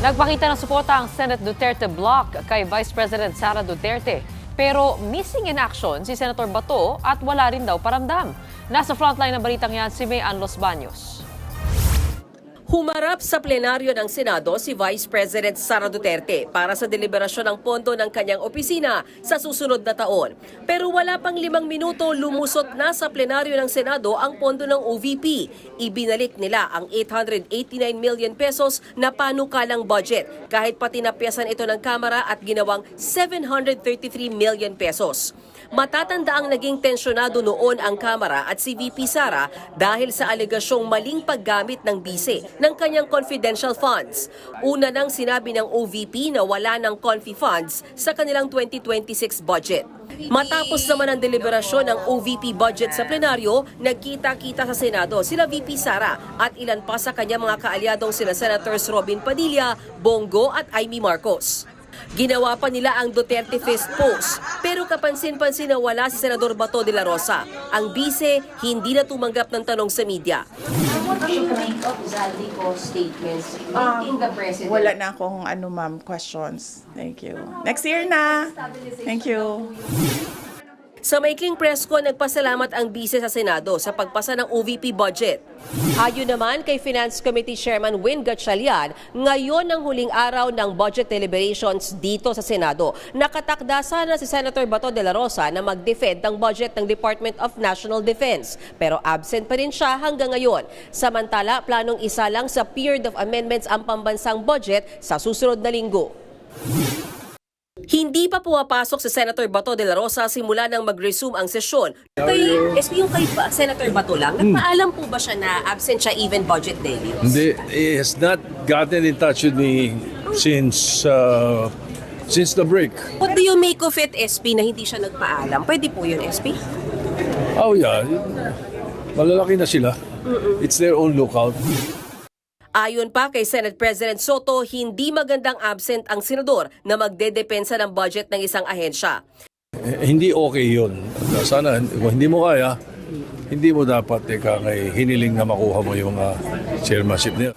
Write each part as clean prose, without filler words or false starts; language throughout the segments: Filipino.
Nagpakita ng suporta ang Senate Duterte Bloc kay Vice President Sara Duterte. Pero missing in action si Senator Bato at wala rin daw paramdam. Nasa frontline ng balitang yan si Mayan Los Baños. Humarap sa plenaryo ng Senado si Vice President Sara Duterte para sa deliberasyon ng pondo ng kanyang opisina sa susunod na taon. Pero wala pang 5 minuto lumusot na sa plenaryo ng Senado ang pondo ng OVP. Ibinalik nila ang 889 million pesos na panukalang budget kahit pati napyasan ito ng Kamara at ginawang 733 million pesos. Matatanda ang naging tensyonado noon ang Kamara at si VP Sara dahil sa alegasyong maling paggamit ng bise ng kanyang confidential funds. Una nang sinabi ng OVP na wala ng confi funds sa kanilang 2026 budget. Matapos naman ang deliberasyon ng OVP budget sa plenaryo, nagkita-kita sa Senado sila VP Sara at ilan pa sa kanyang mga kaalyadong sila Senators Robin Padilla, Bongo at Amy Marcos. Ginawa pa nila ang Duterte fist pose, pero kapansin-pansin na wala si Senador Bato de la Rosa. Ang bise, hindi na tumanggap ng tanong sa media. What do you make of Zaldico's statements in the president? Wala na akong questions. Thank you. Next year na. Thank you. Sa maikling press ko, nagpasalamat ang bise sa Senado sa pagpasa ng OVP budget. Ayon naman kay Finance Committee Chairman Win Gatchalian, ngayon ang huling araw ng budget deliberations dito sa Senado. Nakatakda sana si Senator Bato de la Rosa na mag-defend ng budget ng Department of National Defense. Pero absent pa rin siya hanggang ngayon. Samantala, planong isa lang sa period of amendments ang pambansang budget sa susunod na linggo. Hindi pa pumapasok si Senator Bato de la Rosa simula nang mag-resume ang sesyon. Kay SP yung kay Senator Bato lang, nagpaalam po ba siya na absent siya even budget day? Hindi, he has not gotten in touch with me since the break. What do you make of it, SP, na hindi siya nagpaalam? Pwede po yun, SP? Oh yeah, malalaki na sila. It's their own lookout. Ayon pa kay Senate President Soto, hindi magandang absent ang senador na magdedepensa ng budget ng isang ahensya. Hindi okay yun. Sana, kung hindi mo kaya, hindi mo dapat hiniling na makuha mo yung chairmanship niya.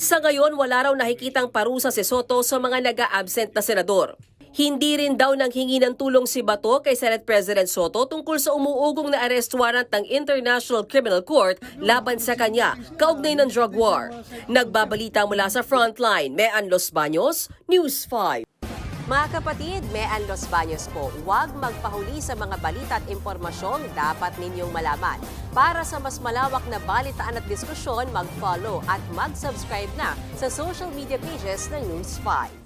Sa ngayon, wala raw nakikitang parusa si Soto sa mga nag-a-absent na senador. Hindi rin daw nanghingi ng tulong si Bato kay Senate President Soto tungkol sa umuugong na arrest warrant ng International Criminal Court laban sa kanya, kaugnay ng drug war. Nagbabalita mula sa Frontline, Mayan Los Baños, News 5. Mga kapatid, Mayan Los Baños po, huwag magpahuli sa mga balita at impormasyong dapat ninyong malaman. Para sa mas malawak na balitaan at diskusyon, mag-follow at mag-subscribe na sa social media pages ng News 5.